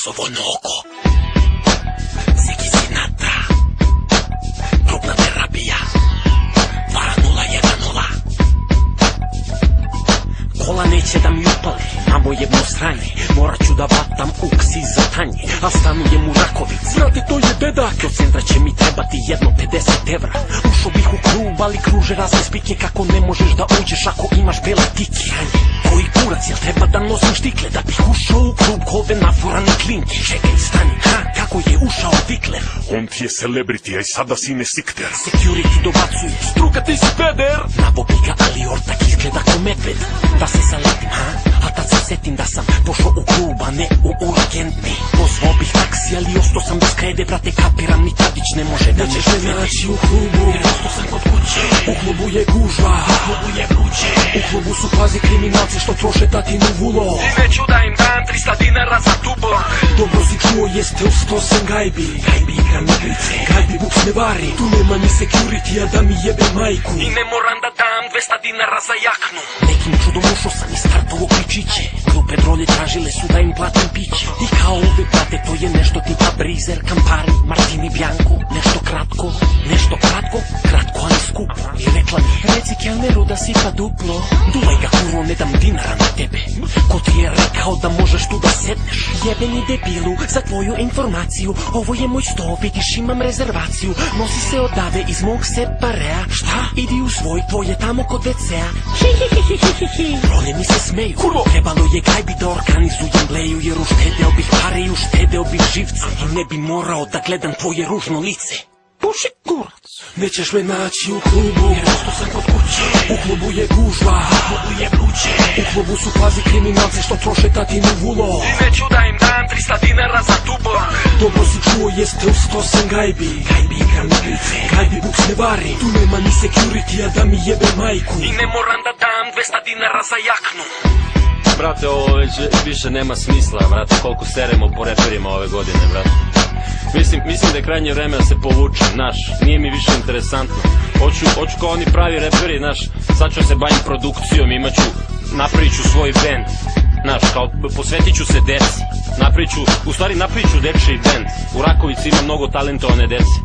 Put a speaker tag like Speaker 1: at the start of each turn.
Speaker 1: Obrazovno oko. Zeki Sinatra. Grupna terapija. 2010. Kola neće da mi upale, na mojem sranje. Morat ću da vatam uks iza tanje, a stanujem u Rakovici. Znate, to je dedak. Do centra će mi trebati jedno 50 evra. Ušao bih u klub, ali kruže razne spike. Kako ne možeš da uđeš ako imaš bele tike? Koji kurac, jel treba da nosim štikle da bih ušao u klub kove nafurane klinke? Čekaj, stani, kako je ušao Vikler?
Speaker 2: On ti je celebrity, a i sada si ne sikter.
Speaker 1: Security dobacuje, struka ti si peder. Nabobi ga, ali ortak izgleda ko medved. Da se zaletim, a tad se setim da sam pošao u klub, a ne u urgentni. Pozvao bih taksi, ali ostao sam bez krede. Brate, kapiram, ni Tadić ne može da me
Speaker 3: me naći u klubu,
Speaker 1: jer ostao sam kod kuće.
Speaker 3: U klubu je gužva,
Speaker 1: u klubu je vruće.
Speaker 3: U klubu su pazi kriminalci što troše tatinu vulo.
Speaker 1: I neću da im dam 300 dinara za tubok.
Speaker 3: Dobro si čuo, jeste u 108 gajbi.
Speaker 1: Gajbi igram igrice,
Speaker 3: Gajbi buks ne vari, tu nema ni security, a da mi jebe majku.
Speaker 1: i ne moram da dam 200 dinara za jaknu. Nekim čudom ušao sam i startovo pričiće. Grupe drolje tražile su da im platim piće. I kao uvek, brate, to je nešto tipa Brizer, Campari, Martini Bianco. Nešto kratko, kratko ali skupo. I rekla mi, reci kelneru da sipa duplo. Dulaj ga, kurvo, ne dam dinara na tebe. Ko ti je rekao da možeš tu da sedneš? Jebeni debilu, za tvoju informaciju, ovo je moj sto, vidiš imam rezervaciju. Nosi se odave iz mog separea. Šta? Idi u svoj, tvoje tamo kod WC-a. Role mi se smeju, kurvo, trebalo je Gajbi da organizujem bleju. Jer uštedeo bih pare i uštedeo bih živce. I ne bi morao da gledam tvoje ružno lice. Puši kurac.
Speaker 3: Nećeš me naći u klubu,
Speaker 1: Jer ostao sam kod kuće.
Speaker 3: u klubu je gužva,
Speaker 1: U klubu je vruće.
Speaker 3: u klubu su pazi kriminalci što troše tatinu vulo.
Speaker 1: I neću da im dam 300 dinara za tubok.
Speaker 3: Dobro si čuo, jeste u 108 gajbi.
Speaker 1: Gajbi igram igrice,
Speaker 3: Gajbi buks ne vari, tu nema ni security, a da mi jebe majku.
Speaker 1: i ne moram da dam 200 dinara za jaknu.
Speaker 4: Brate, ovo već više nema smisla, brate, koliko seremo po reperima ove godine, brate. Mislim da je krajnje vreme da se povuče, znaš, nije mi više interesantno. Hoću kao oni pravi reperi, znaš, sad ću se bavim produkcijom, napravit ću svoj band, znaš, kao posvetit ću se deci, napravit ću dečiji band. U Rakovici ima mnogo talentovane dece.